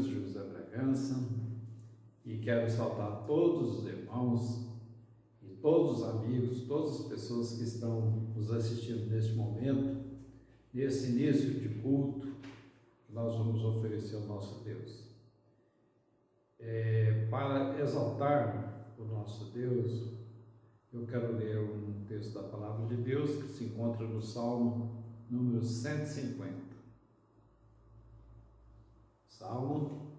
Campinas, José Bragança, e quero saudar todos os irmãos e todos os amigos, todas as pessoas que estão nos assistindo neste momento, nesse início de culto que nós vamos oferecer ao nosso Deus. Para exaltar o nosso Deus, eu quero ler um texto da Palavra de Deus que se encontra no Salmo número 150. Salmo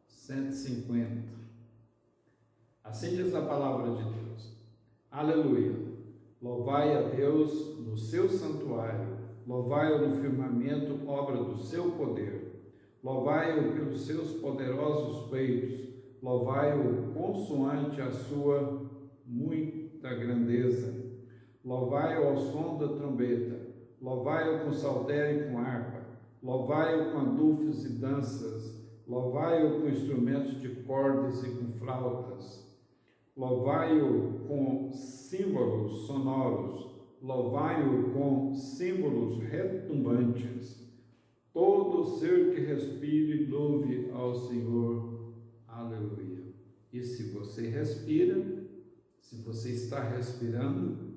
150. Assim diz a Palavra de Deus. Aleluia! Louvai a Deus no seu santuário, louvai-o no firmamento, obra do seu poder. Louvai-o pelos seus poderosos feitos, louvai-o consoante a sua muita grandeza. Louvai-o ao som da trombeta, louvai-o com saltério e com harpa, louvai-o com adufes e danças, louvai-o com instrumentos de cordas e com flautas, louvai-o com símbolos sonoros, louvai-o com símbolos retumbantes. Todo ser que respire, louve ao Senhor. Aleluia. E se você respira, se você está respirando,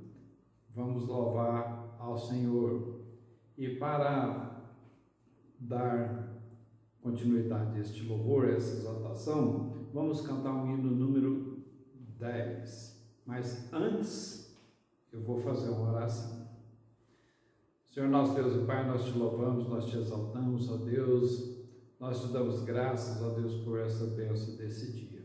vamos louvar ao Senhor. E para dar continuidade a este louvor, a essa exaltação, vamos cantar um hino número 10. Mas antes, eu vou fazer uma oração. Senhor nosso Deus e Pai, nós te louvamos, nós te exaltamos, ó Deus, nós te damos graças, ó Deus, por essa bênção desse dia.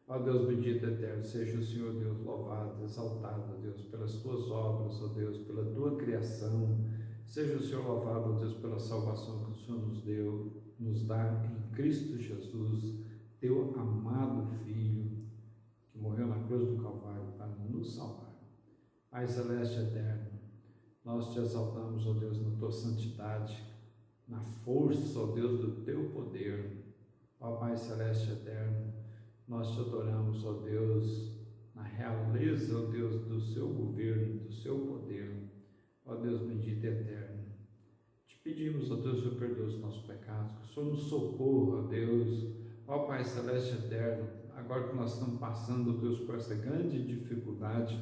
Ó Deus bendito e eterno, seja o Senhor Deus louvado, exaltado, ó Deus, pelas tuas obras, ó Deus, pela tua criação. Seja o Senhor louvado, ó Deus, pela salvação que o Senhor nos deu, nos dá em Cristo Jesus, teu amado Filho, que morreu na cruz do Calvário para nos salvar. Pai celeste eterno, nós te exaltamos, ó Deus, na tua santidade, na força, ó Deus, do teu poder. Ó Pai celeste eterno, nós te adoramos, ó Deus, na realeza, ó Deus, do seu governo, do seu poder. Ó Deus bendito e eterno, te pedimos, ó Deus, que perdoe os nossos pecados, que o Senhor nos socorra, ó Deus. Ó Pai celeste eterno, agora que nós estamos passando, ó Deus, por essa grande dificuldade,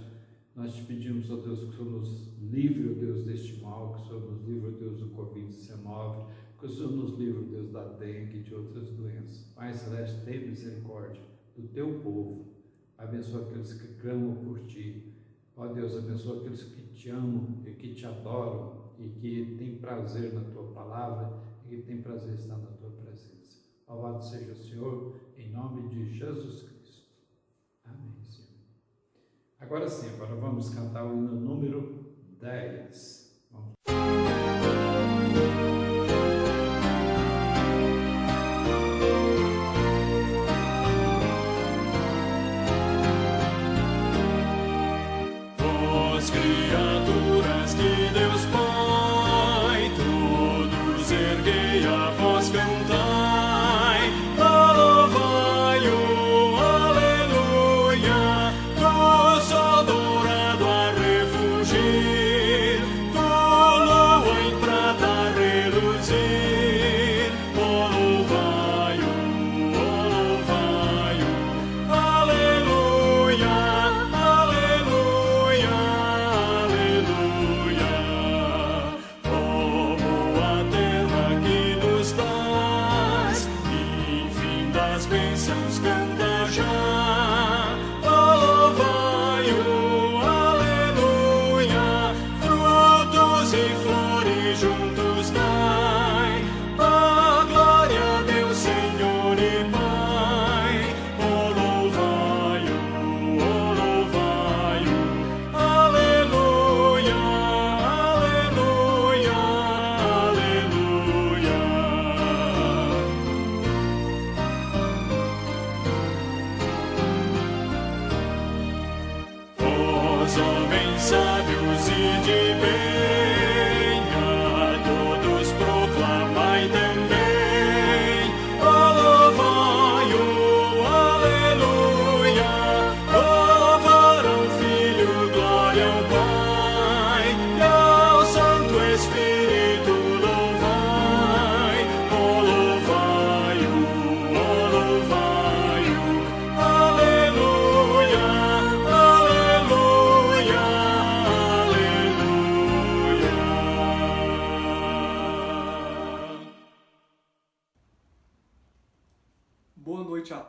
nós te pedimos, ó Deus, que o Senhor nos livre, ó Deus, deste mal, que o Senhor nos livre, ó Deus, do Covid-19, que o Senhor nos livre, ó Deus, da dengue e de outras doenças. Pai celeste, tem misericórdia do teu povo, abençoa aqueles que clamam por ti. Ó Deus, abençoa aqueles que te amam e que te adoram e que têm prazer na tua palavra e que têm prazer em estar na tua presença. Louvado seja o Senhor, em nome de Jesus Cristo. Amém, Senhor. Agora sim, agora vamos cantar o hino número 10. Vamos. Criaturas que Deus Pai, todos erguei a voz, cantai, louvai-o, aleluia, do sol dourado a refugir, do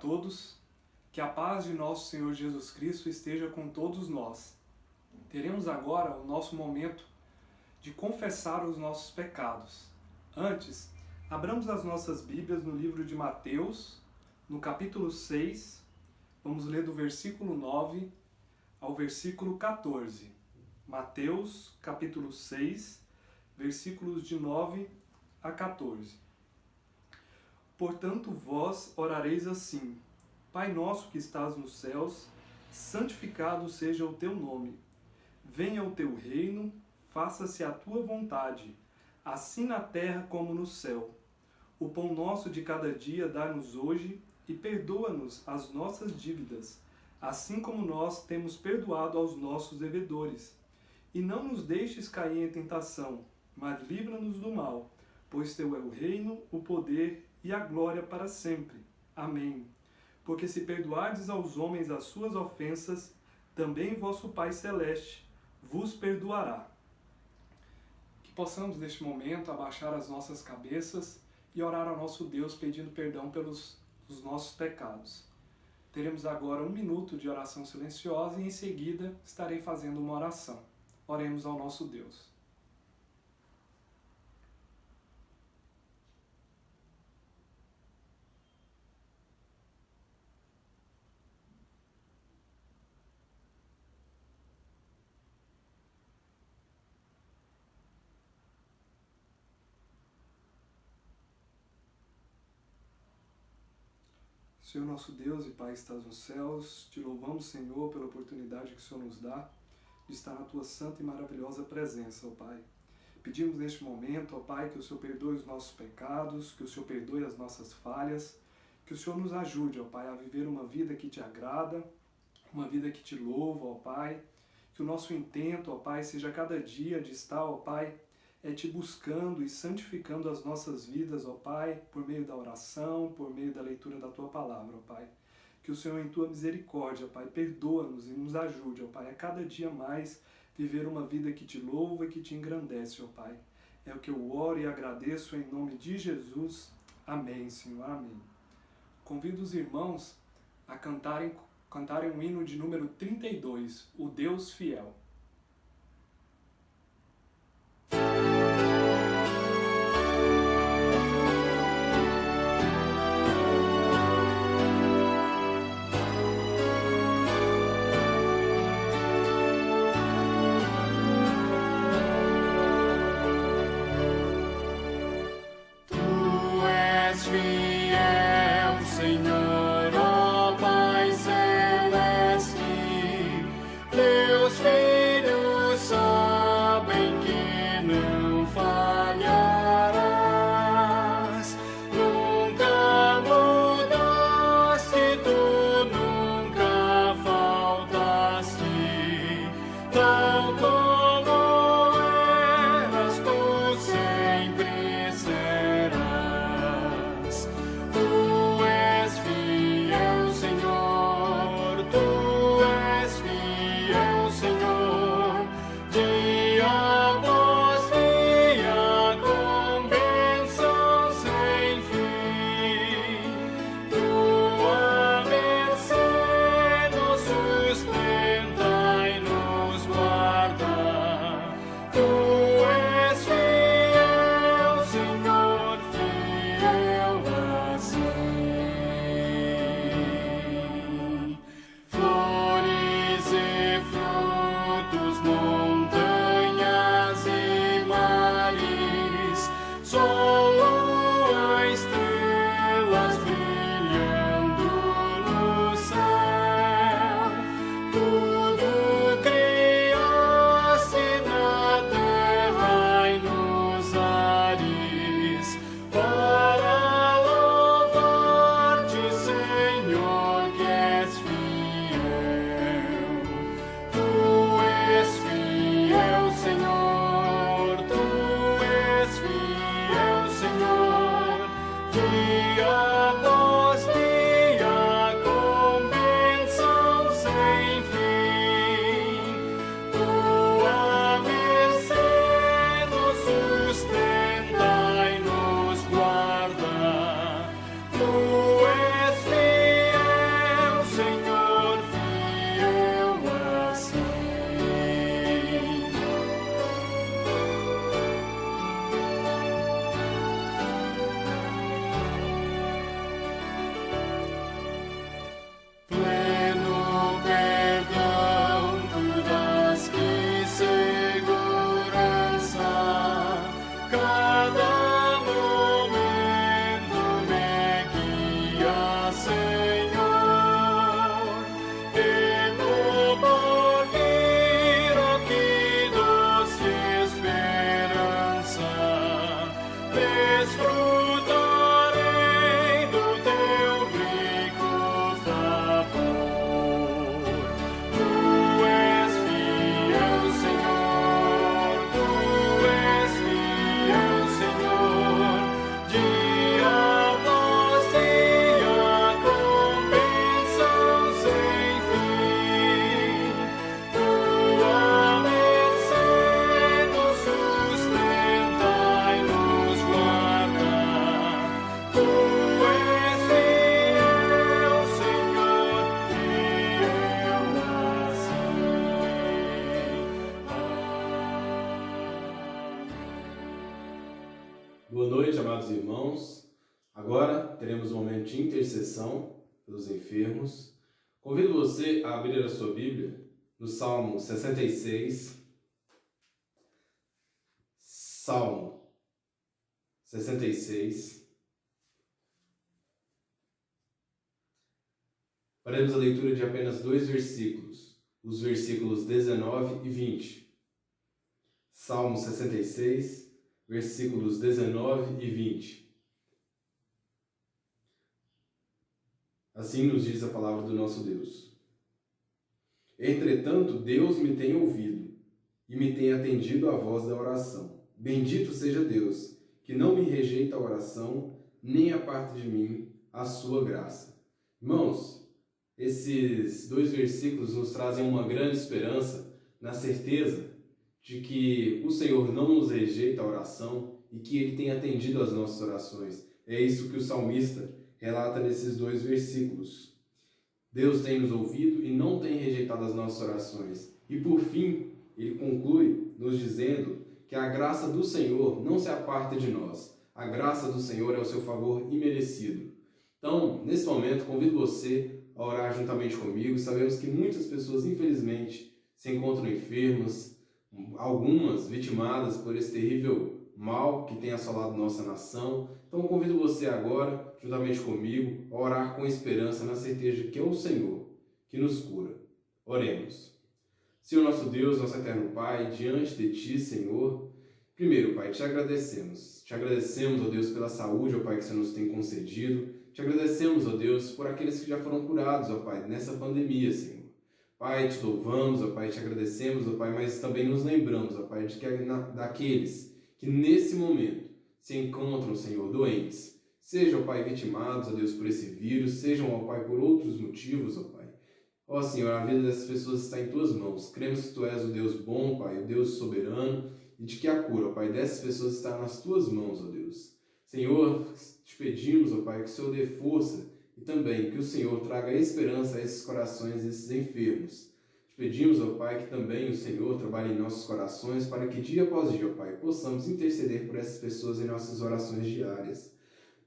todos, que a paz de nosso Senhor Jesus Cristo esteja com todos nós. Teremos agora o nosso momento de confessar os nossos pecados. Antes, abramos as nossas Bíblias no livro de Mateus, no capítulo 6, vamos ler do versículo 9 ao versículo 14. Mateus, capítulo 6, versículos de 9 a 14. Portanto, vós orareis assim: Pai nosso que estás nos céus, santificado seja o teu nome. Venha o teu reino, faça-se a tua vontade, assim na terra como no céu. O pão nosso de cada dia dá-nos hoje e perdoa-nos as nossas dívidas, assim como nós temos perdoado aos nossos devedores. E não nos deixes cair em tentação, mas livra-nos do mal, pois teu é o reino, o poder e a glória para sempre. Amém. Porque se perdoardes aos homens as suas ofensas, também vosso Pai Celeste vos perdoará. Que possamos neste momento abaixar as nossas cabeças e orar ao nosso Deus pedindo perdão pelos nossos pecados. Teremos agora 1 minuto de oração silenciosa e em seguida estarei fazendo uma oração. Oremos ao nosso Deus. Senhor nosso Deus e Pai que estás nos céus, te louvamos, Senhor, pela oportunidade que o Senhor nos dá de estar na tua santa e maravilhosa presença, ó Pai. Pedimos neste momento, ó Pai, que o Senhor perdoe os nossos pecados, que o Senhor perdoe as nossas falhas, que o Senhor nos ajude, ó Pai, a viver uma vida que te agrada, uma vida que te louva, ó Pai, que o nosso intento, ó Pai, seja cada dia de estar, ó Pai, te buscando e santificando as nossas vidas, ó Pai, por meio da oração, por meio da leitura da Tua Palavra, ó Pai. Que o Senhor, em Tua misericórdia, Pai, perdoa-nos e nos ajude, ó Pai, a cada dia mais viver uma vida que Te louva e que Te engrandece, ó Pai. É o que eu oro e agradeço em nome de Jesus. Amém, Senhor. Amém. Convido os irmãos a cantarem um hino de número 32, O Deus Fiel. Fiel, Senhor, ó Pai Celeste, Deus fiel. Boa noite, amados irmãos. Agora teremos um momento de intercessão pelos enfermos. Convido você a abrir a sua Bíblia no Salmo 66. Salmo 66. Faremos a leitura de apenas 2 versículos, os versículos 19 e 20. Salmo 66, versículos 19 e 20. Assim nos diz a palavra do nosso Deus. Entretanto, Deus me tem ouvido e me tem atendido à voz da oração. Bendito seja Deus, que não me rejeita a oração, nem aparta de mim a sua graça. Irmãos, esses 2 versículos nos trazem uma grande esperança na certeza de que o Senhor não nos rejeita a oração e que Ele tem atendido às nossas orações. É isso que o salmista relata nesses 2 versículos. Deus tem nos ouvido e não tem rejeitado as nossas orações. E por fim, ele conclui nos dizendo que a graça do Senhor não se aparta de nós. A graça do Senhor é o seu favor imerecido. Então, nesse momento, convido você a orar juntamente comigo. Sabemos que muitas pessoas, infelizmente, se encontram enfermas, algumas vitimadas por esse terrível mal que tem assolado nossa nação. Então, convido você agora, juntamente comigo, a orar com esperança, na certeza de que é o Senhor que nos cura. Oremos. Senhor nosso Deus, nosso eterno Pai, diante de Ti, Senhor, primeiro, Pai, Te agradecemos. Te agradecemos, ó Deus, pela saúde, ó Pai, que o Senhor nos tem concedido. Te agradecemos, ó Deus, por aqueles que já foram curados, ó Pai, nessa pandemia, Senhor. Pai, Te louvamos, ó Pai, Te agradecemos, ó Pai, mas também nos lembramos, ó Pai, de que daqueles que nesse momento se encontram, Senhor, doentes, sejam, ó Pai, vitimados, ó Deus, por esse vírus, sejam, ó Pai, por outros motivos, ó Pai. Ó Senhor, a vida dessas pessoas está em Tuas mãos. Cremos que Tu és o Deus bom, Pai, o Deus soberano, e de que a cura, ó Pai, dessas pessoas está nas Tuas mãos, ó Deus. Senhor, Te pedimos, ó Pai, que o Senhor dê força e também que o Senhor traga esperança a esses corações, esses enfermos. Te pedimos, ó Pai, que também o Senhor trabalhe em nossos corações para que dia após dia, ó Pai, possamos interceder por essas pessoas em nossas orações diárias.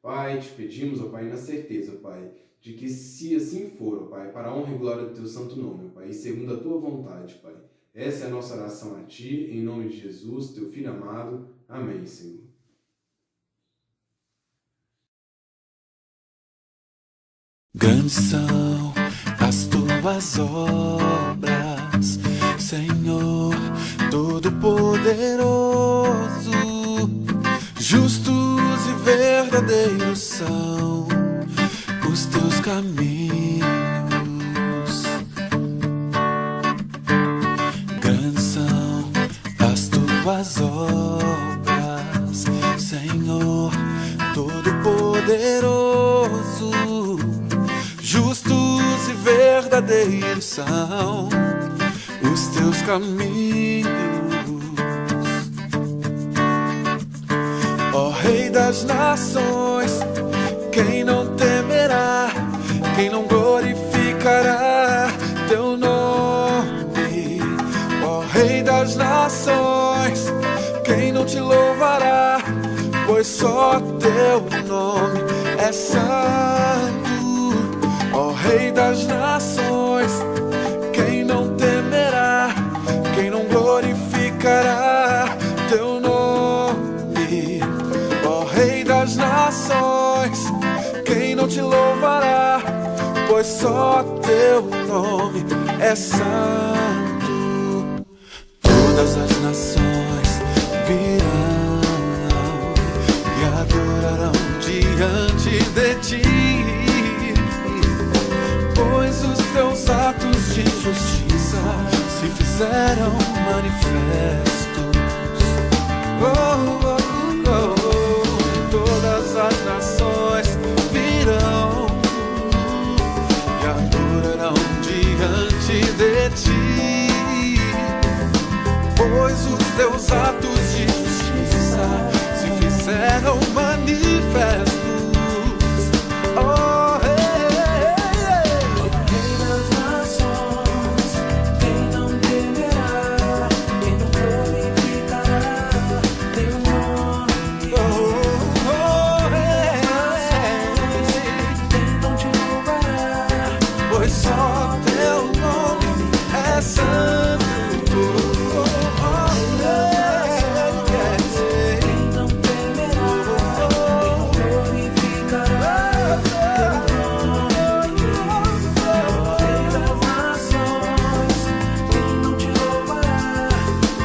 Pai, Te pedimos, ó Pai, na certeza, Pai, de que se assim for, ó Pai, para a honra e glória do Teu santo nome, ó Pai, e segundo a Tua vontade, Pai. Essa é a nossa oração a Ti, em nome de Jesus, Teu Filho amado. Amém, Senhor. Grandes são as Tuas obras, Senhor Todo-Poderoso. Justos e verdadeiros são os Teus caminhos. Grandes são as Tuas obras, Senhor Todo-Poderoso. Justos e verdadeiros são os Teus caminhos. Ó Rei das nações, quem não temerá, quem não glorificará Teu nome? Ó Rei das nações, quem não Te louvará, pois só Teu nome é santo. Ó Rei das nações, quem não temerá, quem não glorificará Teu nome? Ó Rei das nações, quem não Te louvará, pois só Teu nome é santo. Todas as nações virão e adorarão diante de Ti, pois os Teus atos de justiça se fizeram manifestos. Oh, oh, oh, oh. Todas as nações virão e adorarão diante de Ti, pois os Teus atos de justiça se fizeram manifestos. santo. Quem não temerá, glorificará teu nome. Rei das nações, quem não te louvará?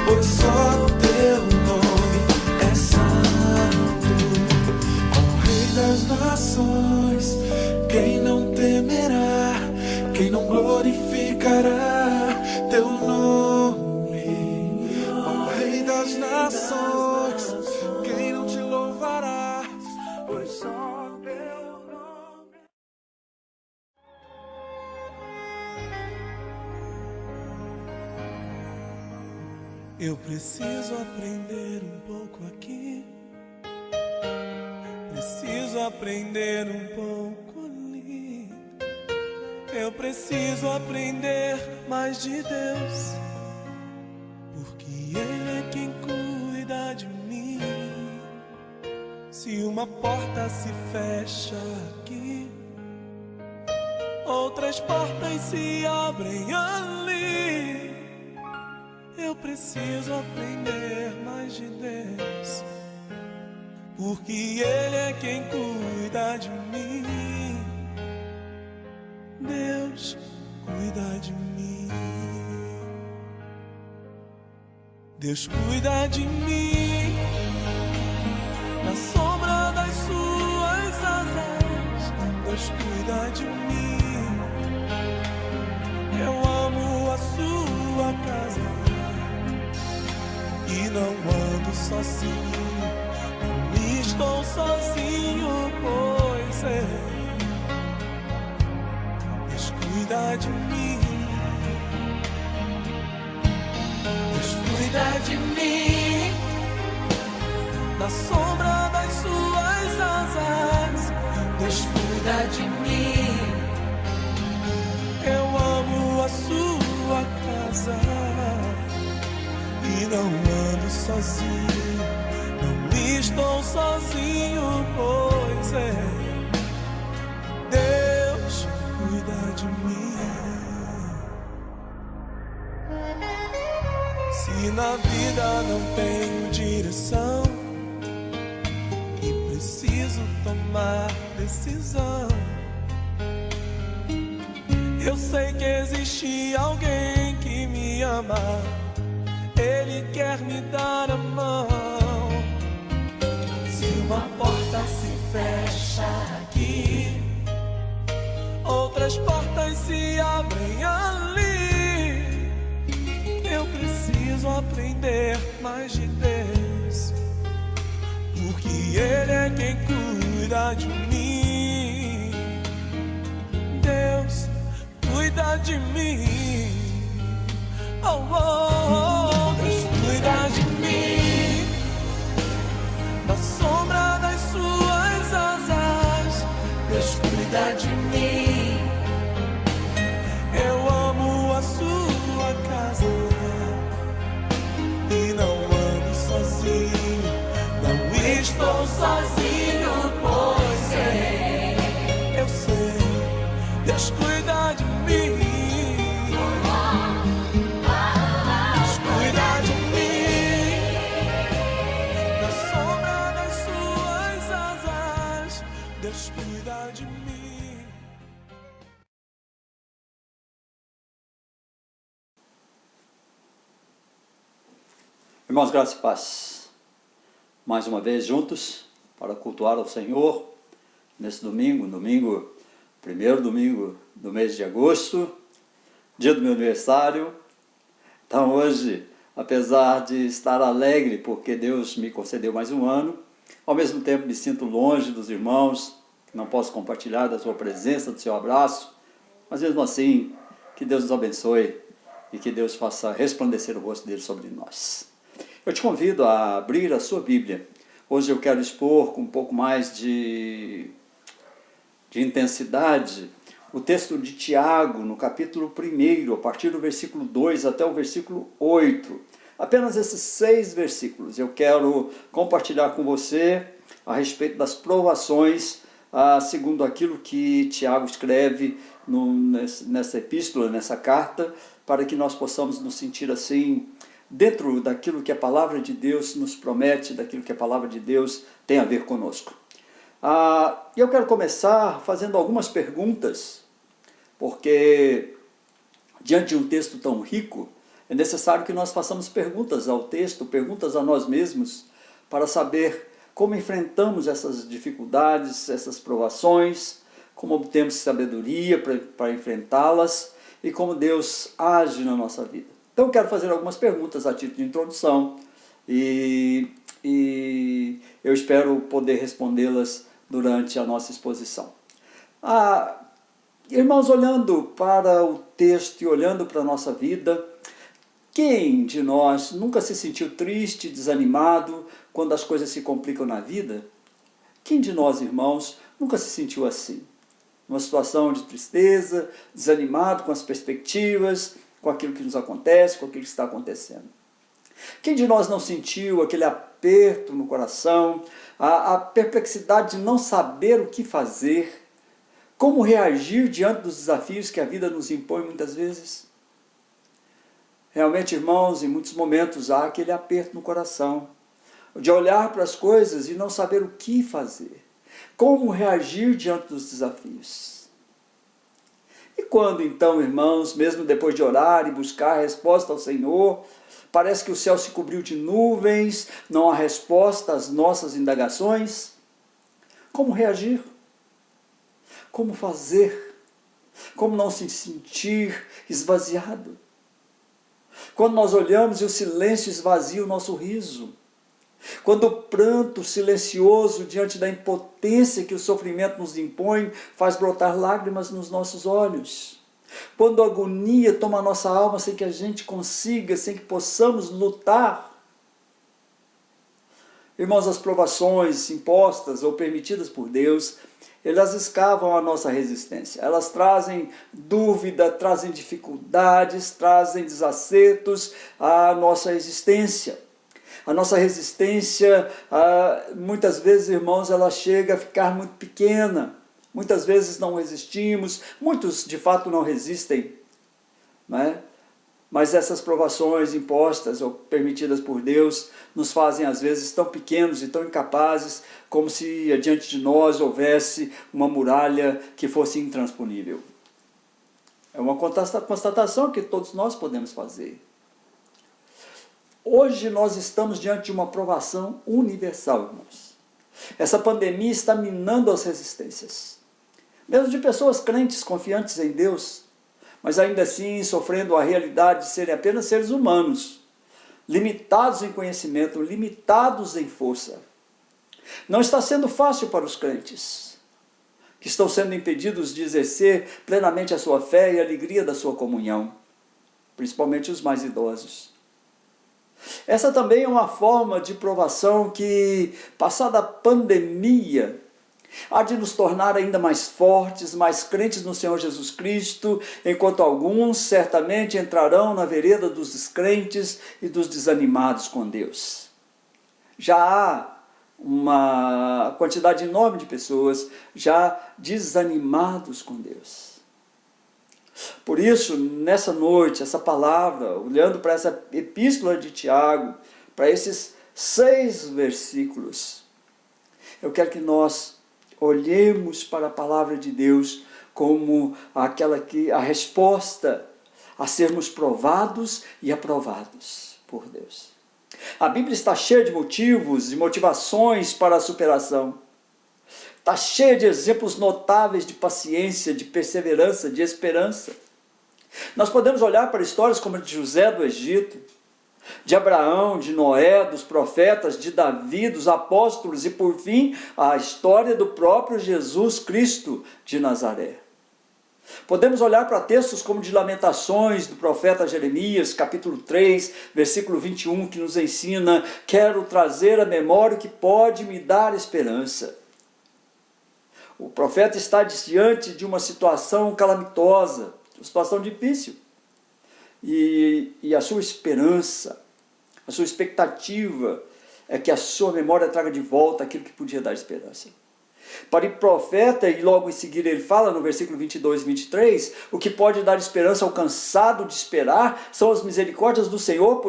Pois só teu nome é santo. Ó Rei das nações, quem não temerá, quem não glorificará teu nome. Ó Rei das nações, quem não te louvará? Pois só teu nome. Eu preciso aprender um pouco aqui, preciso aprender um pouco ali. Eu preciso aprender mais de Deus, porque Ele é quem cuida de mim. Se uma porta se fecha aqui, outras portas se abrem ali. Eu preciso aprender mais de Deus, porque Ele é quem cuida de mim. Deus cuida de mim. Deus cuida de mim. Na sombra das suas asas, Deus cuida de mim. Eu amo a sua casa e não ando sozinho, não estou sozinho, pois é. Deus cuida de mim. Deus cuida de mim. Na sombra das suas asas, Deus cuida de mim. Eu amo a sua casa e não ando sozinho, não estou sozinho, pois é. Deus cuida de mim. Se na vida não tenho direção e preciso tomar decisão, eu sei que existe alguém que me ama. Ele quer me dar a mão. Se uma porta se fecha aqui, outras portas se abrem ali. Eu preciso aprender mais de Deus, porque Ele é quem cuida de mim. Deus cuida de mim. Oh, oh, oh. Deus cuida de mim. Na sombra das suas asas, Deus cuida de mim. Eu amo a sua casa e não ando sozinho, não estou sozinho, pois é. Eu sei, Deus cuida de mim. Deus cuida de mim. Na sombra das suas asas, Deus cuida de mim. Irmãos, graça e paz, mais uma vez juntos para cultuar ao Senhor nesse domingo, primeiro domingo do mês de agosto, dia do meu aniversário. Então hoje, apesar de estar alegre porque Deus me concedeu mais um ano, ao mesmo tempo me sinto longe dos irmãos, que não posso compartilhar da sua presença, do seu abraço, mas mesmo assim, que Deus nos abençoe e que Deus faça resplandecer o rosto dele sobre nós. Eu te convido a abrir a sua Bíblia. Hoje eu quero expor com um pouco mais de intensidade o texto de Tiago, no capítulo 1, a partir do versículo 2 até o versículo 8. Apenas esses 6 versículos eu quero compartilhar com você a respeito das provações segundo aquilo que Tiago escreve nessa epístola, nessa carta, para que nós possamos nos sentir assim, dentro daquilo que a palavra de Deus nos promete, daquilo que a palavra de Deus tem a ver conosco. Eu quero começar fazendo algumas perguntas, porque diante de um texto tão rico, é necessário que nós façamos perguntas ao texto, perguntas a nós mesmos, para saber como enfrentamos essas dificuldades, essas provações, como obtemos sabedoria para enfrentá-las e como Deus age na nossa vida. Então eu quero fazer algumas perguntas a título de introdução e eu espero poder respondê-las durante a nossa exposição. Irmãos, olhando para o texto e olhando para a nossa vida, quem de nós nunca se sentiu triste, desanimado quando as coisas se complicam na vida? Quem de nós, irmãos, nunca se sentiu assim? Numa situação de tristeza, desanimado com as perspectivas, com aquilo que nos acontece, com aquilo que está acontecendo. Quem de nós não sentiu aquele aperto no coração, a perplexidade de não saber o que fazer, como reagir diante dos desafios que a vida nos impõe muitas vezes? Realmente, irmãos, em muitos momentos há aquele aperto no coração, de olhar para as coisas e não saber o que fazer, como reagir diante dos desafios. E quando então, irmãos, mesmo depois de orar e buscar a resposta ao Senhor, parece que o céu se cobriu de nuvens, não há resposta às nossas indagações, como reagir? Como fazer? Como não se sentir esvaziado? Quando nós olhamos e o silêncio esvazia o nosso riso, quando o pranto silencioso diante da impotência que o sofrimento nos impõe faz brotar lágrimas nos nossos olhos, quando a agonia toma a nossa alma sem que a gente consiga, sem que possamos lutar. Irmãos, as provações impostas ou permitidas por Deus, elas escavam a nossa resistência, elas trazem dúvida, trazem dificuldades, trazem desacertos à nossa existência. A nossa resistência, muitas vezes, irmãos, ela chega a ficar muito pequena, muitas vezes não resistimos, muitos de fato não resistem, né? Mas essas provações impostas ou permitidas por Deus nos fazem às vezes tão pequenos e tão incapazes, como se diante de nós houvesse uma muralha que fosse intransponível. É uma constatação que todos nós podemos fazer. Hoje nós estamos diante de uma provação universal, irmãos. Essa pandemia está minando as resistências, mesmo de pessoas crentes, confiantes em Deus, mas ainda assim sofrendo a realidade de serem apenas seres humanos, limitados em conhecimento, limitados em força. Não está sendo fácil para os crentes, que estão sendo impedidos de exercer plenamente a sua fé e a alegria da sua comunhão, principalmente os mais idosos. Essa também é uma forma de provação que, passada a pandemia, há de nos tornar ainda mais fortes, mais crentes no Senhor Jesus Cristo, enquanto alguns certamente entrarão na vereda dos descrentes e dos desanimados com Deus. Já há uma quantidade enorme de pessoas já desanimados com Deus. Por isso, nessa noite, essa palavra, olhando para essa epístola de Tiago, para esses 6 versículos, eu quero que nós olhemos para a palavra de Deus como a resposta a sermos provados e aprovados por Deus. A Bíblia está cheia de motivos e motivações para a superação. Está cheia de exemplos notáveis de paciência, de perseverança, de esperança. Nós podemos olhar para histórias como a de José do Egito, de Abraão, de Noé, dos profetas, de Davi, dos apóstolos e, por fim, a história do próprio Jesus Cristo de Nazaré. Podemos olhar para textos como de Lamentações, do profeta Jeremias, capítulo 3, versículo 21, que nos ensina: quero trazer à memória o que pode me dar esperança. O profeta está diante de uma situação calamitosa, uma situação difícil. E a sua esperança, a sua expectativa é que a sua memória traga de volta aquilo que podia dar esperança. Para o profeta, e logo em seguida ele fala no versículo 22 e 23, o que pode dar esperança ao cansado de esperar são as misericórdias do Senhor,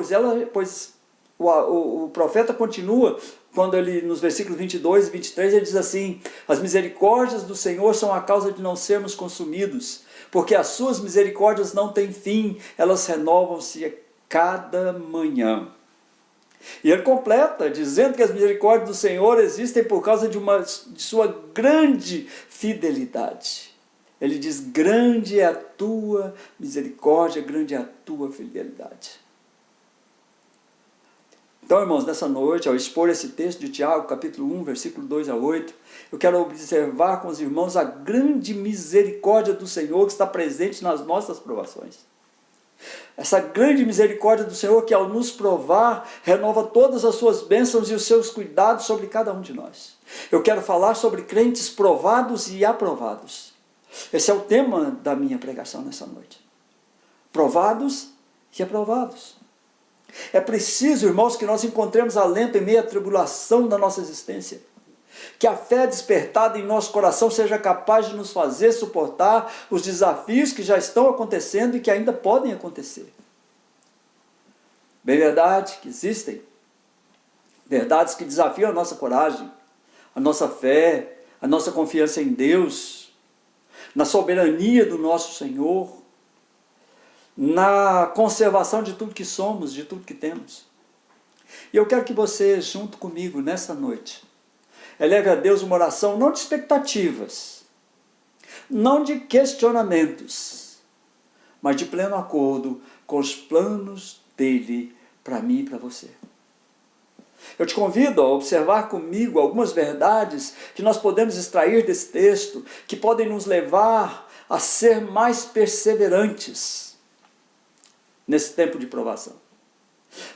pois o profeta continua, quando ele, nos versículos 22 e 23, ele diz assim: as misericórdias do Senhor são a causa de não sermos consumidos, porque as suas misericórdias não têm fim, elas renovam-se a cada manhã. E ele completa, dizendo que as misericórdias do Senhor existem por causa de sua grande fidelidade. Ele diz: grande é a tua misericórdia, grande é a tua fidelidade. Então, irmãos, nessa noite, ao expor esse texto de Tiago, capítulo 1, versículo 2 a 8, eu quero observar com os irmãos a grande misericórdia do Senhor que está presente nas nossas provações. Essa grande misericórdia do Senhor que, ao nos provar, renova todas as suas bênçãos e os seus cuidados sobre cada um de nós. Eu quero falar sobre crentes provados e aprovados. Esse é o tema da minha pregação nessa noite. Provados e aprovados. É preciso, irmãos, que nós encontremos alento em meio à tribulação da nossa existência. Que a fé despertada em nosso coração seja capaz de nos fazer suportar os desafios que já estão acontecendo e que ainda podem acontecer. Bem verdade que existem verdades que desafiam a nossa coragem, a nossa fé, a nossa confiança em Deus, na soberania do nosso Senhor, na conservação de tudo que somos, de tudo que temos. E eu quero que você, junto comigo, nessa noite, eleve a Deus uma oração não de expectativas, não de questionamentos, mas de pleno acordo com os planos dele para mim e para você. Eu te convido a observar comigo algumas verdades que nós podemos extrair desse texto, que podem nos levar a ser mais perseverantes nesse tempo de provação,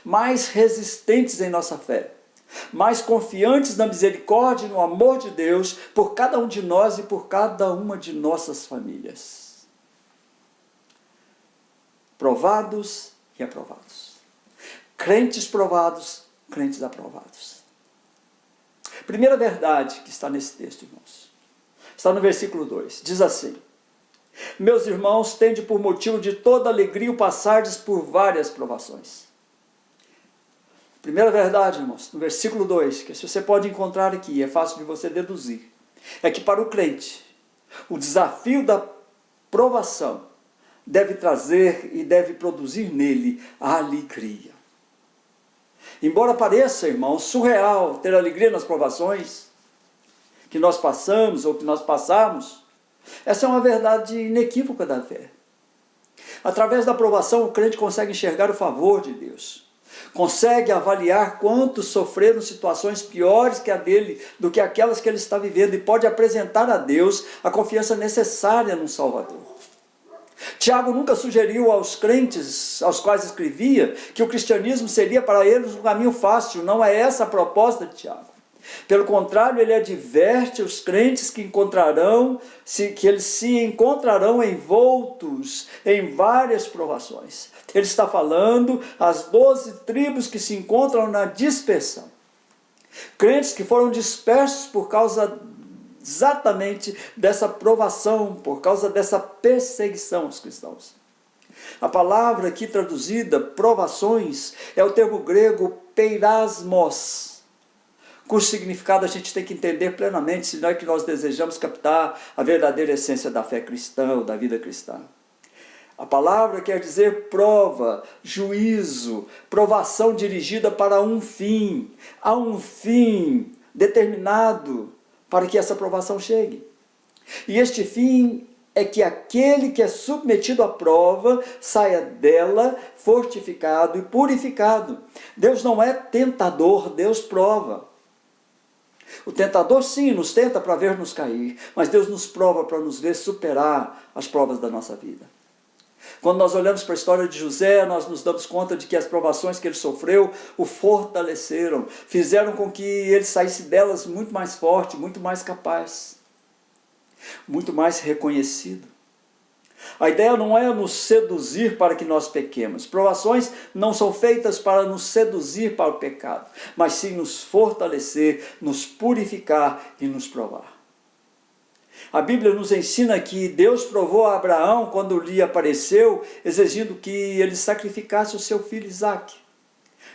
mais resistentes em nossa fé, mais confiantes na misericórdia e no amor de Deus por cada um de nós e por cada uma de nossas famílias. Provados e aprovados. Crentes provados, crentes aprovados. Primeira verdade que está nesse texto, irmãos, está no versículo 2. Diz assim: meus irmãos, tende por motivo de toda alegria o passardes por várias provações. Primeira verdade, irmãos, no versículo 2, que você pode encontrar aqui, é fácil de você deduzir, é que para o crente, o desafio da provação deve trazer e deve produzir nele a alegria. Embora pareça, irmãos, surreal ter alegria nas provações que nós passamos ou que nós passamos, essa é uma verdade inequívoca da fé. Através da provação, o crente consegue enxergar o favor de Deus. Consegue avaliar quantos sofreram situações piores que a dele, do que aquelas que ele está vivendo, e pode apresentar a Deus a confiança necessária no Salvador. Tiago nunca sugeriu aos crentes aos quais escrevia que o cristianismo seria para eles um caminho fácil. Não é essa a proposta de Tiago. Pelo contrário, ele adverte os crentes que eles se encontrarão envoltos em várias provações. Ele está falando as 12 tribos que se encontram na dispersão. Crentes que foram dispersos por causa exatamente dessa provação, por causa dessa perseguição aos cristãos. A palavra aqui traduzida, provações, é o termo grego peirasmos, cujo significado a gente tem que entender plenamente, se não é que nós desejamos captar a verdadeira essência da fé cristã ou da vida cristã. A palavra quer dizer prova, juízo, provação dirigida para um fim, há um fim determinado para que essa provação chegue. E este fim é que aquele que é submetido à prova saia dela fortificado e purificado. Deus não é tentador, Deus prova. O tentador sim nos tenta para ver-nos cair, mas Deus nos prova para nos ver superar as provas da nossa vida. Quando nós olhamos para a história de José, nós nos damos conta de que as provações que ele sofreu o fortaleceram, fizeram com que ele saísse delas muito mais forte, muito mais capaz, muito mais reconhecido. A ideia não é nos seduzir para que nós pequemos. Provações não são feitas para nos seduzir para o pecado, mas sim nos fortalecer, nos purificar e nos provar. A Bíblia nos ensina que Deus provou a Abraão quando lhe apareceu, exigindo que ele sacrificasse o seu filho Isaque.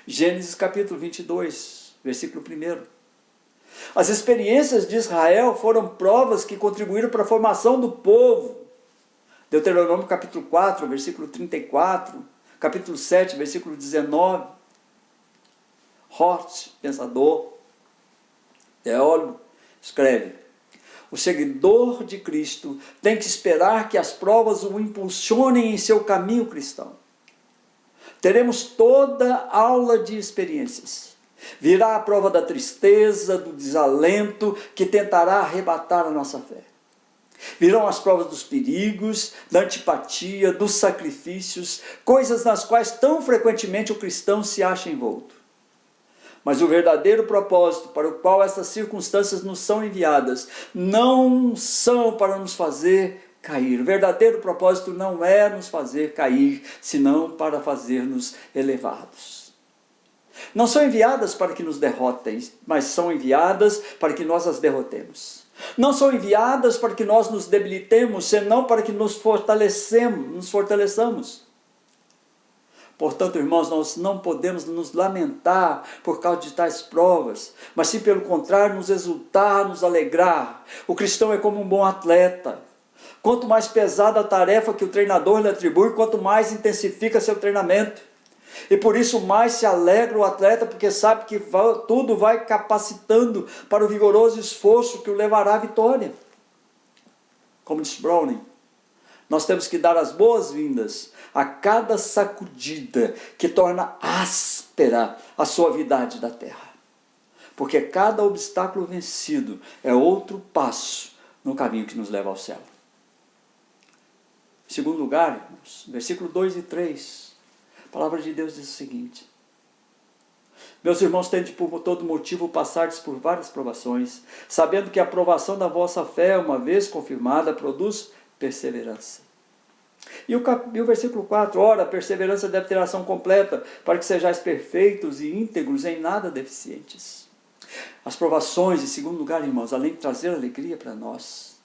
Gênesis capítulo 22, versículo 1. As experiências de Israel foram provas que contribuíram para a formação do povo. Deuteronômio capítulo 4, versículo 34, capítulo 7, versículo 19. Hort, pensador, teólogo, escreve: o seguidor de Cristo tem que esperar que as provas o impulsionem em seu caminho cristão. Teremos toda aula de experiências. Virá a prova da tristeza, do desalento, que tentará arrebatar a nossa fé. Virão as provas dos perigos, da antipatia, dos sacrifícios, coisas nas quais tão frequentemente o cristão se acha envolto. Mas o verdadeiro propósito para o qual essas circunstâncias nos são enviadas não são para nos fazer cair. O verdadeiro propósito não é nos fazer cair, senão para fazer-nos elevados. Não são enviadas para que nos derrotem, mas são enviadas para que nós as derrotemos. Não são enviadas para que nós nos debilitemos, senão para que nos fortaleçamos. Portanto, irmãos, nós não podemos nos lamentar por causa de tais provas, mas sim, pelo contrário, nos exultar, nos alegrar. O cristão é como um bom atleta. Quanto mais pesada a tarefa que o treinador lhe atribui, quanto mais intensifica seu treinamento. E por isso mais se alegra o atleta, porque sabe que tudo vai capacitando para o vigoroso esforço que o levará à vitória. Como disse Browning, nós temos que dar as boas-vindas a cada sacudida que torna áspera a suavidade da terra. Porque cada obstáculo vencido é outro passo no caminho que nos leva ao céu. Em segundo lugar, irmãos, versículo 2 e 3, a palavra de Deus diz o seguinte: meus irmãos, tende por todo motivo passardes por várias provações, sabendo que a provação da vossa fé, uma vez confirmada, produz perseverança. E o versículo 4, ora, a perseverança deve ter ação completa, para que sejais perfeitos e íntegros, em nada deficientes. As provações, em segundo lugar, irmãos, além de trazer alegria para nós,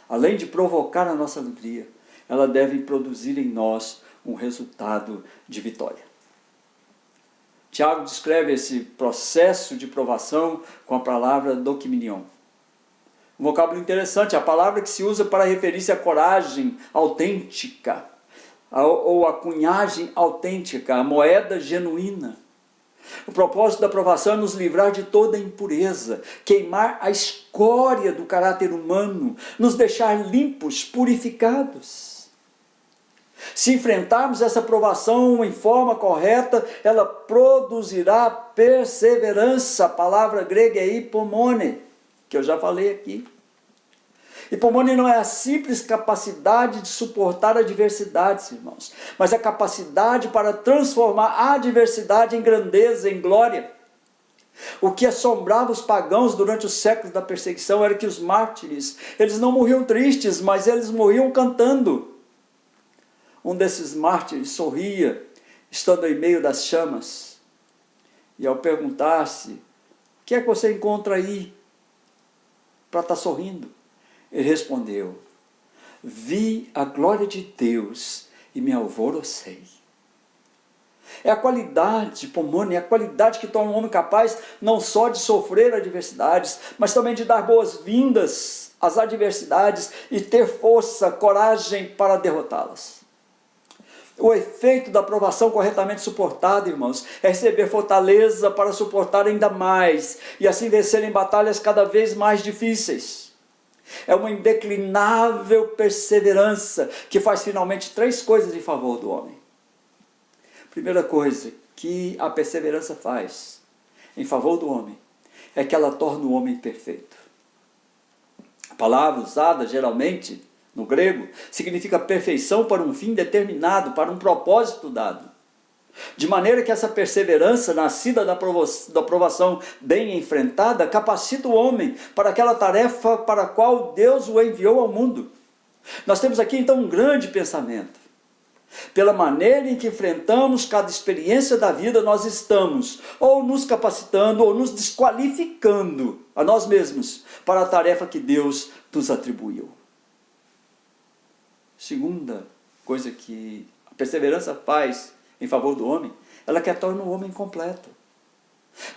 além de provocar a nossa alegria, elas devem produzir em nós um resultado de vitória. Tiago descreve esse processo de provação com a palavra dokiminion. Um vocábulo interessante, a palavra que se usa para referir-se à coragem autêntica, ou à cunhagem autêntica, a moeda genuína. O propósito da provação é nos livrar de toda impureza, queimar a escória do caráter humano, nos deixar limpos, purificados. Se enfrentarmos essa provação em forma correta, ela produzirá perseverança. A palavra grega é hipomone, que eu já falei aqui. Hipomone não é a simples capacidade de suportar adversidades, irmãos, mas a capacidade para transformar a adversidade em grandeza, em glória. O que assombrava os pagãos durante os séculos da perseguição era que os mártires, eles não morriam tristes, mas eles morriam cantando. Um desses mártires sorria, estando em meio das chamas, e ao perguntar-se: o que é que você encontra aí para estar sorrindo? Ele respondeu: vi a glória de Deus e me alvorocei. É a qualidade, pomone, é a qualidade que torna um homem capaz não só de sofrer adversidades, mas também de dar boas-vindas às adversidades e ter força, coragem para derrotá-las. O efeito da provação corretamente suportada, irmãos, é receber fortaleza para suportar ainda mais e assim vencer em batalhas cada vez mais difíceis. É uma indeclinável perseverança que faz finalmente 3 coisas em favor do homem. Primeira coisa que a perseverança faz em favor do homem é que ela torna o homem perfeito. A palavra usada geralmente no grego significa perfeição para um fim determinado, para um propósito dado. De maneira que essa perseverança, nascida da provação bem enfrentada, capacita o homem para aquela tarefa para a qual Deus o enviou ao mundo. Nós temos aqui então um grande pensamento. Pela maneira em que enfrentamos cada experiência da vida, nós estamos ou nos capacitando ou nos desqualificando a nós mesmos para a tarefa que Deus nos atribuiu. Segunda coisa que a perseverança faz em favor do homem, ela quer tornar o homem completo.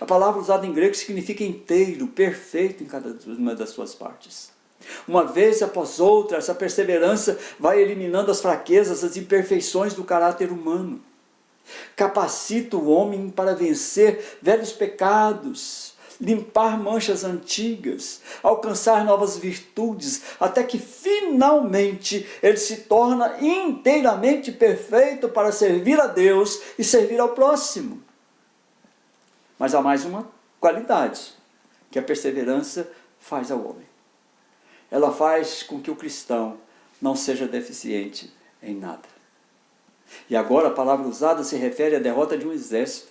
A palavra usada em grego significa inteiro, perfeito em cada uma das suas partes. Uma vez após outra, essa perseverança vai eliminando as fraquezas, as imperfeições do caráter humano. Capacita o homem para vencer velhos pecados, limpar manchas antigas, alcançar novas virtudes, até que finalmente ele se torna inteiramente perfeito para servir a Deus e servir ao próximo. Mas há mais uma qualidade que a perseverança faz ao homem. Ela faz com que o cristão não seja deficiente em nada. E agora a palavra usada se refere à derrota de um exército,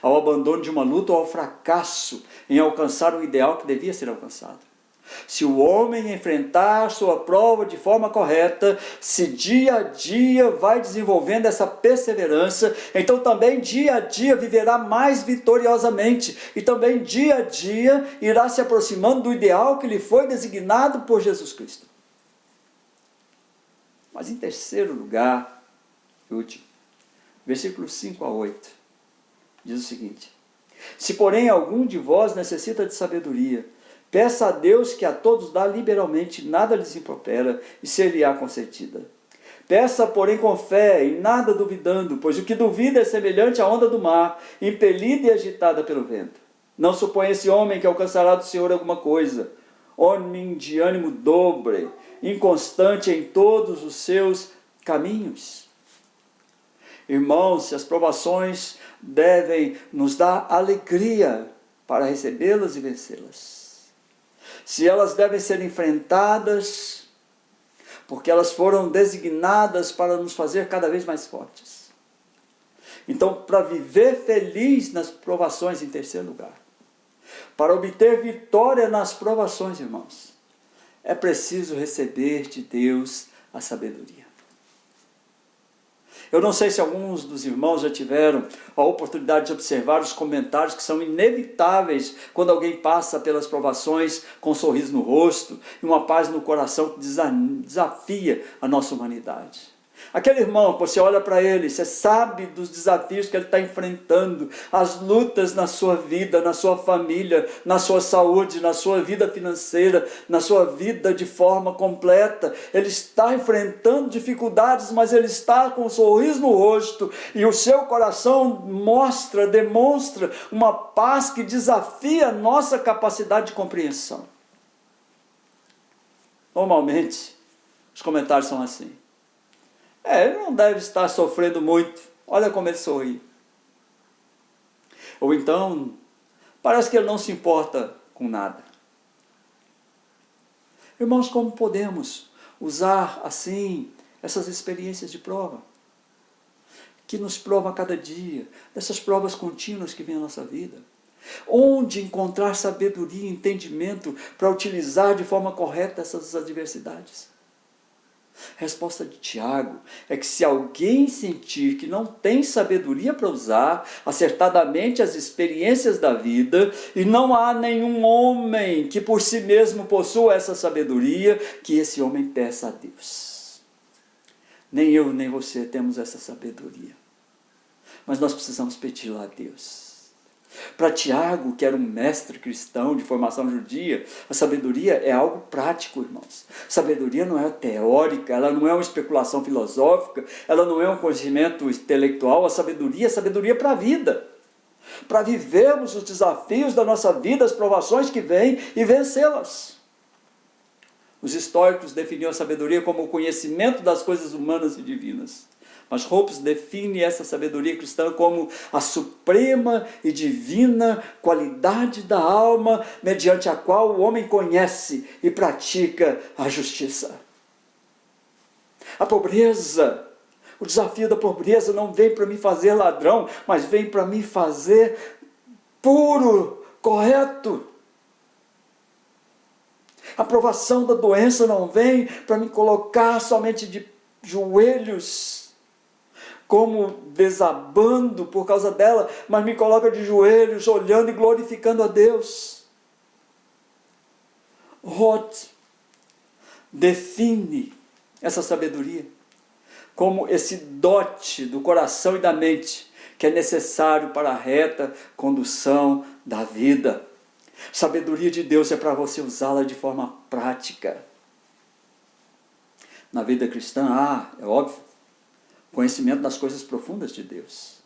ao abandono de uma luta ou ao fracasso em alcançar o ideal que devia ser alcançado. Se o homem enfrentar sua prova de forma correta, se dia a dia vai desenvolvendo essa perseverança, então também dia a dia viverá mais vitoriosamente e também dia a dia irá se aproximando do ideal que lhe foi designado por Jesus Cristo. Mas em terceiro lugar, último, versículos 5 a 8, diz o seguinte: se porém algum de vós necessita de sabedoria, peça a Deus que a todos dá liberalmente, nada lhes impropera e ser-lhe-á concedida. Peça, porém, com fé e nada duvidando, pois o que duvida é semelhante à onda do mar, impelida e agitada pelo vento. Não suponha esse homem que alcançará do Senhor alguma coisa. Homem de ânimo dobre, inconstante em todos os seus caminhos. Irmãos, as provações devem nos dar alegria para recebê-las e vencê-las. Se elas devem ser enfrentadas, porque elas foram designadas para nos fazer cada vez mais fortes. Então, para viver feliz nas provações, em terceiro lugar, para obter vitória nas provações, irmãos, é preciso receber de Deus a sabedoria. Eu não sei se alguns dos irmãos já tiveram a oportunidade de observar os comentários que são inevitáveis quando alguém passa pelas provações com um sorriso no rosto e uma paz no coração que desafia a nossa humanidade. Aquele irmão, você olha para ele, você sabe dos desafios que ele está enfrentando, as lutas na sua vida, na sua família, na sua saúde, na sua vida financeira, na sua vida de forma completa. Ele está enfrentando dificuldades, mas ele está com um sorriso no rosto e o seu coração demonstra uma paz que desafia a nossa capacidade de compreensão. Normalmente, os comentários são assim: ele não deve estar sofrendo muito, olha como ele sorri. Ou então, parece que ele não se importa com nada. Irmãos, como podemos usar assim essas experiências de prova, que nos provam a cada dia, dessas provas contínuas que vêm à nossa vida? Onde encontrar sabedoria e entendimento para utilizar de forma correta essas adversidades? A resposta de Tiago é que se alguém sentir que não tem sabedoria para usar acertadamente as experiências da vida, e não há nenhum homem que por si mesmo possua essa sabedoria, que esse homem peça a Deus. Nem eu nem você temos essa sabedoria, mas nós precisamos pedi-la a Deus. Para Tiago, que era um mestre cristão de formação judia, a sabedoria é algo prático, irmãos. Sabedoria não é teórica, ela não é uma especulação filosófica, ela não é um conhecimento intelectual. A sabedoria é sabedoria para a vida, para vivermos os desafios da nossa vida, as provações que vêm e vencê-las. Os estoicos definiam a sabedoria como o conhecimento das coisas humanas e divinas. Mas Hobbes define essa sabedoria cristã como a suprema e divina qualidade da alma, mediante a qual o homem conhece e pratica a justiça. A pobreza, o desafio da pobreza não vem para me fazer ladrão, mas vem para me fazer puro, correto. A provação da doença não vem para me colocar somente de joelhos, como desabando por causa dela, mas me coloca de joelhos, olhando e glorificando a Deus. Roth define essa sabedoria como esse dote do coração e da mente que é necessário para a reta condução da vida. Sabedoria de Deus é para você usá-la de forma prática. Na vida cristã, é óbvio, conhecimento das coisas profundas de Deus.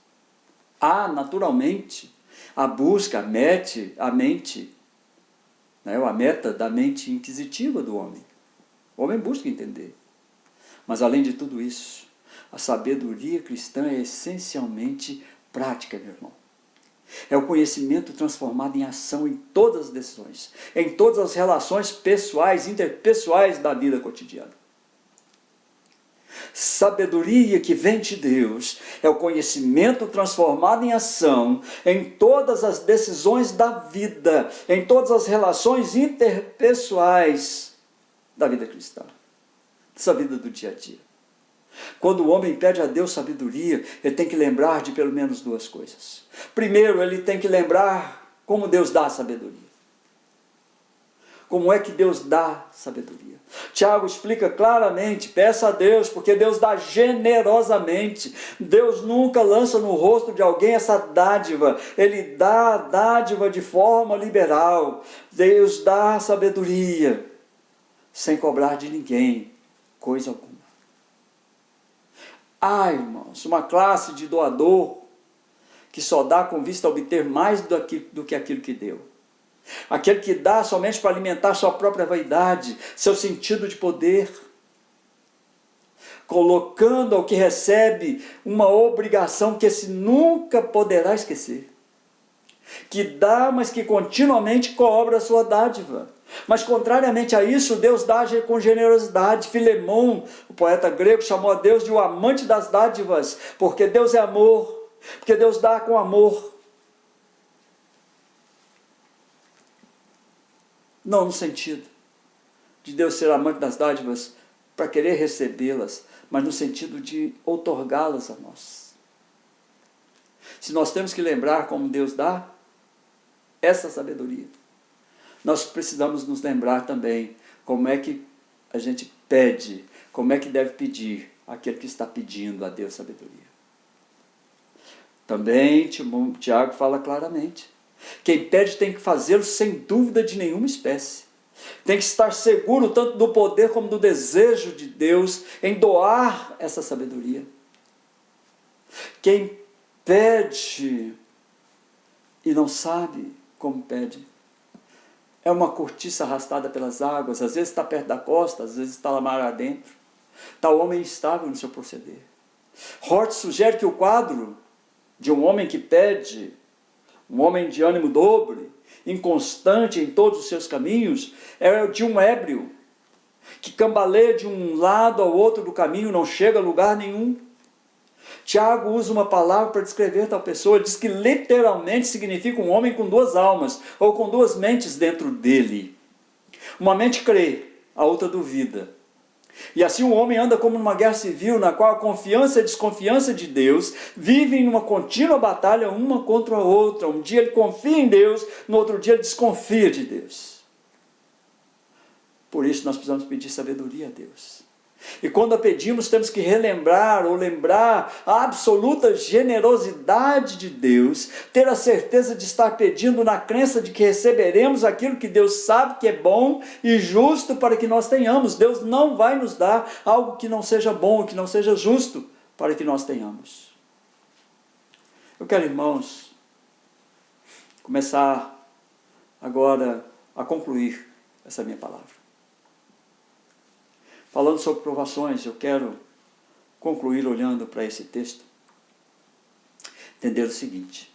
Naturalmente, a busca, a mente, né, a meta da mente inquisitiva do homem. O homem busca entender. Mas além de tudo isso, a sabedoria cristã é essencialmente prática, meu irmão. É o conhecimento transformado em ação em todas as decisões, em todas as relações pessoais, interpessoais da vida cotidiana. Sabedoria que vem de Deus é o conhecimento transformado em ação em todas as decisões da vida, em todas as relações interpessoais da vida cristã, dessa vida do dia a dia. Quando o homem pede a Deus sabedoria, ele tem que lembrar de pelo menos duas coisas. Primeiro, ele tem que lembrar como Deus dá a sabedoria. Como é que Deus dá sabedoria? Tiago explica claramente, peça a Deus, porque Deus dá generosamente. Deus nunca lança no rosto de alguém essa dádiva. Ele dá a dádiva de forma liberal. Deus dá sabedoria, sem cobrar de ninguém coisa alguma. Irmãos, uma classe de doador que só dá com vista a obter mais do que aquilo que deu. Aquele que dá somente para alimentar sua própria vaidade, seu sentido de poder, colocando ao que recebe uma obrigação que esse nunca poderá esquecer. Que dá, mas que continuamente cobra a sua dádiva. Mas contrariamente a isso, Deus dá com generosidade. Filemão, o poeta grego, chamou a Deus de o amante das dádivas, porque Deus é amor, porque Deus dá com amor. Não no sentido de Deus ser amante das dádivas para querer recebê-las, mas no sentido de outorgá-las a nós. Se nós temos que lembrar como Deus dá essa sabedoria, nós precisamos nos lembrar também como é que a gente pede, como é que deve pedir aquele que está pedindo a Deus sabedoria. Também Tiago fala claramente, quem pede tem que fazê-lo sem dúvida de nenhuma espécie. Tem que estar seguro tanto do poder como do desejo de Deus em doar essa sabedoria. Quem pede e não sabe como pede, é uma cortiça arrastada pelas águas, às vezes está perto da costa, às vezes está lá mar adentro. Está o homem instável no seu proceder. Roth sugere que o quadro de um homem que pede, um homem de ânimo dobre, inconstante em todos os seus caminhos, é o de um ébrio, que cambaleia de um lado ao outro do caminho, não chega a lugar nenhum. Tiago usa uma palavra para descrever tal pessoa. Ele diz que literalmente significa um homem com duas almas, ou com duas mentes dentro dele. Uma mente crê, a outra duvida. E assim o homem anda como numa guerra civil, na qual a confiança e a desconfiança de Deus vivem numa contínua batalha uma contra a outra. Um dia ele confia em Deus, no outro dia ele desconfia de Deus. Por isso nós precisamos pedir sabedoria a Deus. E quando a pedimos, temos que relembrar ou lembrar a absoluta generosidade de Deus, ter a certeza de estar pedindo na crença de que receberemos aquilo que Deus sabe que é bom e justo para que nós tenhamos. Deus não vai nos dar algo que não seja bom, que não seja justo para que nós tenhamos. Eu quero, irmãos, começar agora a concluir essa minha palavra. Falando sobre provações, eu quero concluir olhando para esse texto, entender o seguinte: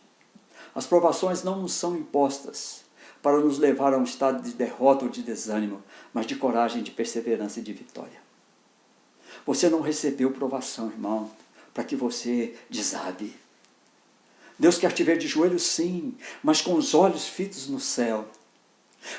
as provações não nos são impostas para nos levar a um estado de derrota ou de desânimo, mas de coragem, de perseverança e de vitória. Você não recebeu provação, irmão, para que você desabe. Deus quer te ver de joelhos, sim, mas com os olhos fitos no céu,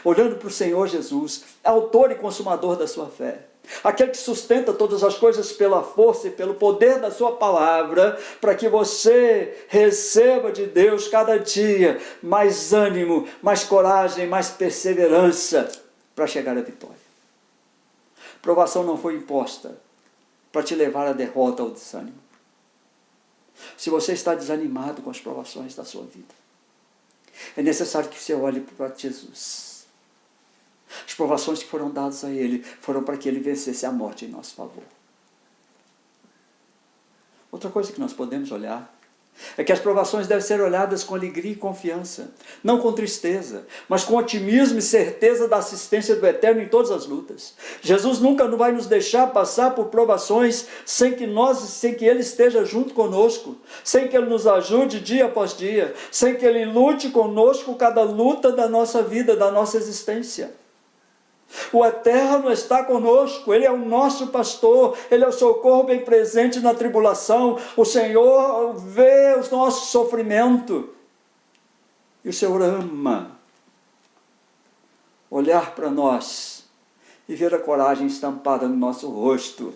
olhando para o Senhor Jesus, autor e consumador da sua fé. aquele que sustenta todas as coisas pela força e pelo poder da sua palavra, para que você receba de Deus cada dia mais ânimo, mais coragem, mais perseverança para chegar à vitória. Provação não foi imposta para te levar à derrota ou ao desânimo. Se você está desanimado com as provações da sua vida, é necessário que você olhe para Jesus. As provações que foram dadas a Ele foram para que Ele vencesse a morte em nosso favor. Outra coisa que nós podemos olhar é que as provações devem ser olhadas com alegria e confiança, não com tristeza, mas com otimismo e certeza da assistência do Eterno em todas as lutas. Jesus nunca vai nos deixar passar por provações sem que Ele esteja junto conosco, sem que Ele nos ajude dia após dia, sem que Ele lute conosco cada luta da nossa vida, da nossa existência. O Eterno está conosco, Ele é o nosso pastor, Ele é o socorro bem presente na tribulação. O Senhor vê o nosso sofrimento e o Senhor ama olhar para nós e ver a coragem estampada no nosso rosto.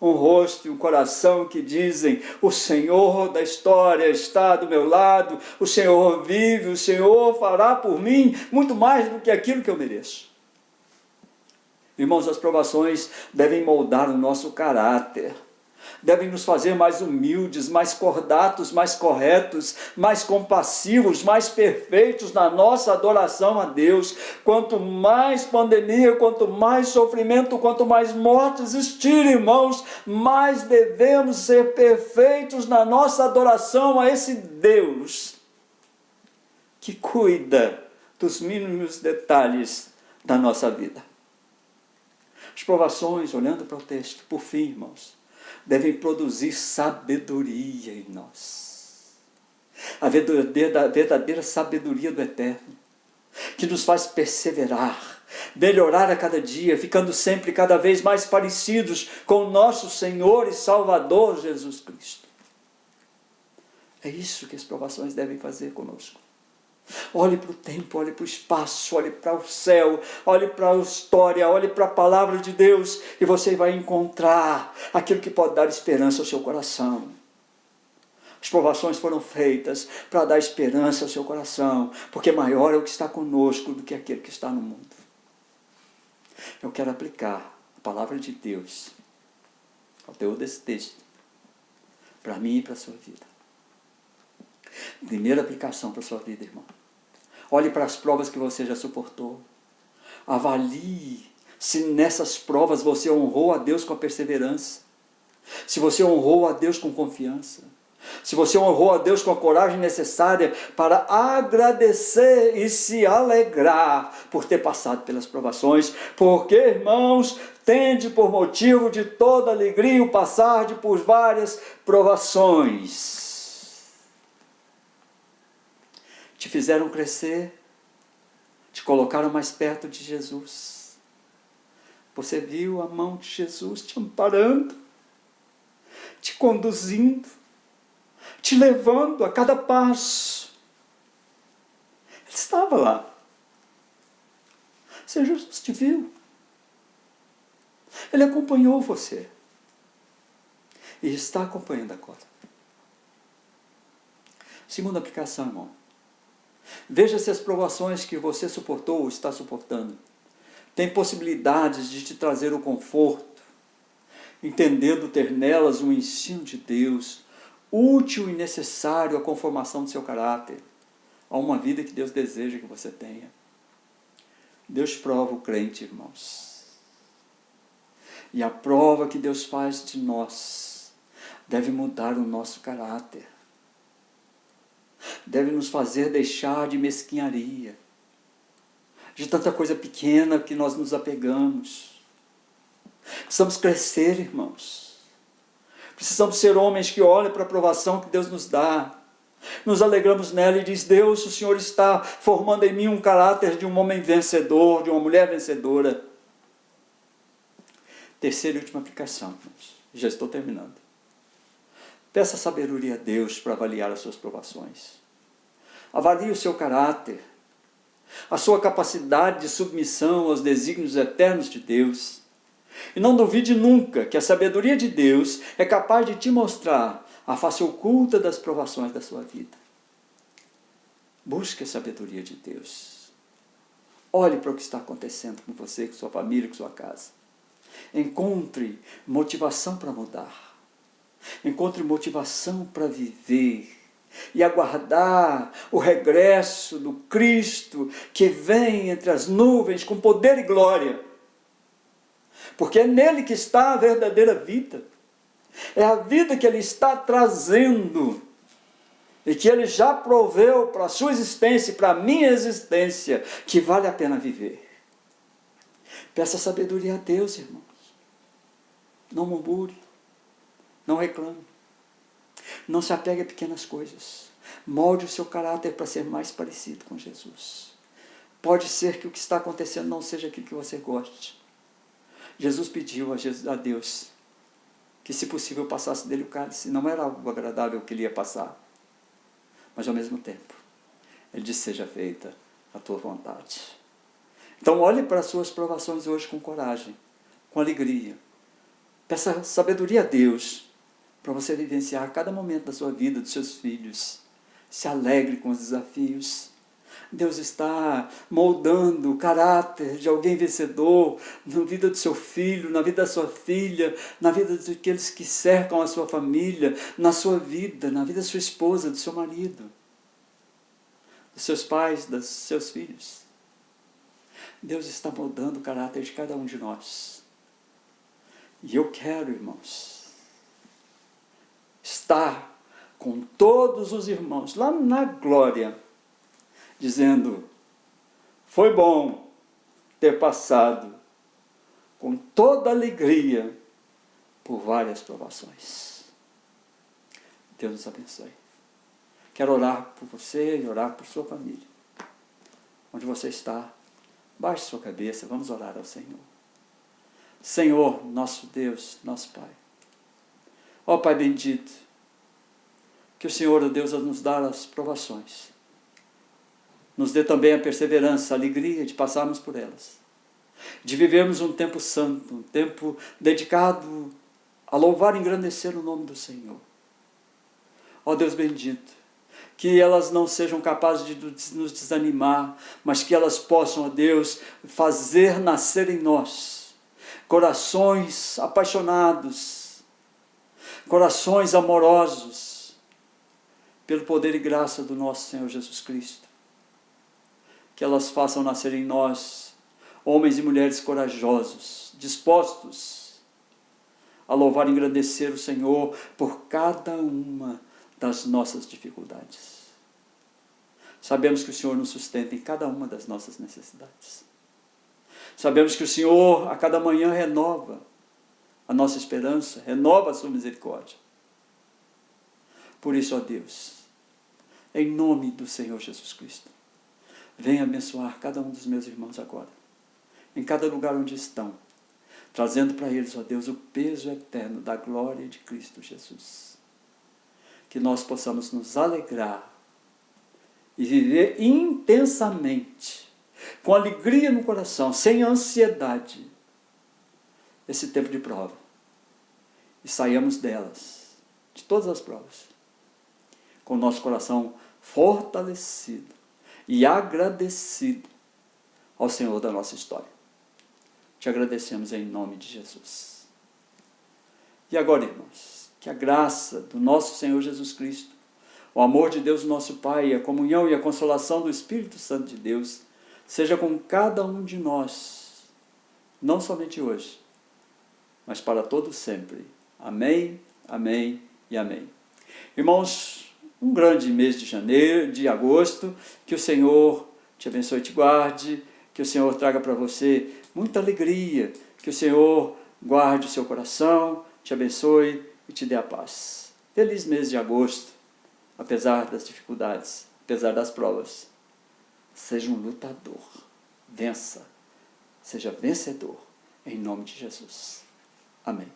Um rosto e um coração que dizem: o Senhor da história está do meu lado, o Senhor vive, o Senhor fará por mim muito mais do que aquilo que eu mereço. Irmãos, as provações devem moldar o nosso caráter, devem nos fazer mais humildes, mais cordatos, mais corretos, mais compassivos, mais perfeitos na nossa adoração a Deus. Quanto mais pandemia, quanto mais sofrimento, quanto mais morte existir, irmãos, mais devemos ser perfeitos na nossa adoração a esse Deus que cuida dos mínimos detalhes da nossa vida. As provações, olhando para o texto, por fim, irmãos, devem produzir sabedoria em nós. A verdadeira sabedoria do Eterno, que nos faz perseverar, melhorar a cada dia, ficando sempre cada vez mais parecidos com o nosso Senhor e Salvador Jesus Cristo. É isso que as provações devem fazer conosco. Olhe para o tempo, olhe para o espaço, olhe para o céu, olhe para a história, olhe para a palavra de Deus e você vai encontrar aquilo que pode dar esperança ao seu coração. As provações foram feitas para dar esperança ao seu coração, porque maior é o que está conosco do que aquele que está no mundo. Eu quero aplicar a palavra de Deus ao teor desse texto, para mim e para a sua vida. Primeira aplicação para a sua vida, irmão. Olhe para as provas que você já suportou. Avalie se nessas provas você honrou a Deus com a perseverança. Se você honrou a Deus com confiança. Se você honrou a Deus com a coragem necessária para agradecer e se alegrar por ter passado pelas provações. Porque, irmãos, tende por motivo de toda alegria o passar por várias provações. Te fizeram crescer, te colocaram mais perto de Jesus. Você viu a mão de Jesus te amparando, te conduzindo, te levando a cada passo. Ele estava lá. Jesus te viu. Ele acompanhou você. E está acompanhando agora. Segunda aplicação, irmão. Veja se as provações que você suportou ou está suportando têm possibilidades de te trazer o conforto, entendendo ter nelas um ensino de Deus, útil e necessário à conformação do seu caráter, a uma vida que Deus deseja que você tenha. Deus prova o crente, irmãos. E a prova que Deus faz de nós deve mudar o nosso caráter. Deve nos fazer deixar de mesquinharia, de tanta coisa pequena que nós nos apegamos. Precisamos crescer, irmãos. Precisamos ser homens que olham para a provação que Deus nos dá. Nos alegramos nela e diz: Deus, o Senhor está formando em mim um caráter de um homem vencedor, de uma mulher vencedora. Terceira e última aplicação, irmãos. Já estou terminando. Peça sabedoria a Deus para avaliar as suas provações. Avalie o seu caráter, a sua capacidade de submissão aos desígnios eternos de Deus. E não duvide nunca que a sabedoria de Deus é capaz de te mostrar a face oculta das provações da sua vida. Busque a sabedoria de Deus. Olhe para o que está acontecendo com você, com sua família, com sua casa. Encontre motivação para mudar. Encontre motivação para viver e aguardar o regresso do Cristo que vem entre as nuvens com poder e glória. Porque é nele que está a verdadeira vida. É a vida que ele está trazendo e que ele já proveu para a sua existência e para a minha existência, que vale a pena viver. Peça sabedoria a Deus, irmãos. Não murmure, não reclame, não se apegue a pequenas coisas. Molde o seu caráter para ser mais parecido com Jesus. Pode ser que o que está acontecendo não seja aquilo que você goste. Jesus pediu a Deus que, se possível, passasse dele o cálice. Não era algo agradável que ele ia passar, mas ao mesmo tempo ele disse: seja feita a tua vontade. Então olhe para as suas provações hoje com coragem, com alegria. Peça sabedoria a Deus para você vivenciar cada momento da sua vida, dos seus filhos. Se alegre com os desafios. Deus está moldando o caráter de alguém vencedor na vida do seu filho, na vida da sua filha, na vida daqueles que cercam a sua família, na sua vida, na vida da sua esposa, do seu marido, dos seus pais, dos seus filhos. Deus está moldando o caráter de cada um de nós. E eu quero, irmãos, estar com todos os irmãos lá na glória, dizendo: foi bom ter passado com toda alegria por várias provações. Deus nos abençoe. Quero orar por você e orar por sua família. Onde você está, baixe sua cabeça, vamos orar ao Senhor. Senhor, nosso Deus, nosso Pai. Ó Pai bendito, que o Senhor, ó Deus, a nos dar as provações, nos dê também a perseverança, a alegria de passarmos por elas, de vivermos um tempo santo, um tempo dedicado a louvar e engrandecer o nome do Senhor. Ó Deus bendito, que elas não sejam capazes de nos desanimar, mas que elas possam, ó Deus, fazer nascer em nós corações apaixonados, corações amorosos, pelo poder e graça do nosso Senhor Jesus Cristo. Que elas façam nascer em nós homens e mulheres corajosos, dispostos a louvar e engrandecer o Senhor por cada uma das nossas dificuldades. Sabemos que o Senhor nos sustenta em cada uma das nossas necessidades. Sabemos que o Senhor a cada manhã renova a nossa esperança, renova a sua misericórdia. Por isso, ó Deus, em nome do Senhor Jesus Cristo, venha abençoar cada um dos meus irmãos agora, em cada lugar onde estão, trazendo para eles, ó Deus, o peso eterno da glória de Cristo Jesus. Que nós possamos nos alegrar e viver intensamente, com alegria no coração, sem ansiedade, esse tempo de prova. E saiamos delas, de todas as provas, com o nosso coração fortalecido e agradecido ao Senhor da nossa história. Te agradecemos em nome de Jesus. E agora, irmãos, que a graça do nosso Senhor Jesus Cristo, o amor de Deus nosso Pai, a comunhão e a consolação do Espírito Santo de Deus, seja com cada um de nós, não somente hoje, mas para todo sempre. Amém, amém e amém. Irmãos, um grande mês de janeiro, de agosto, que o Senhor te abençoe e te guarde, que o Senhor traga para você muita alegria, que o Senhor guarde o seu coração, te abençoe e te dê a paz. Feliz mês de agosto, apesar das dificuldades, apesar das provas. Seja um lutador, vença, seja vencedor, em nome de Jesus. Amém.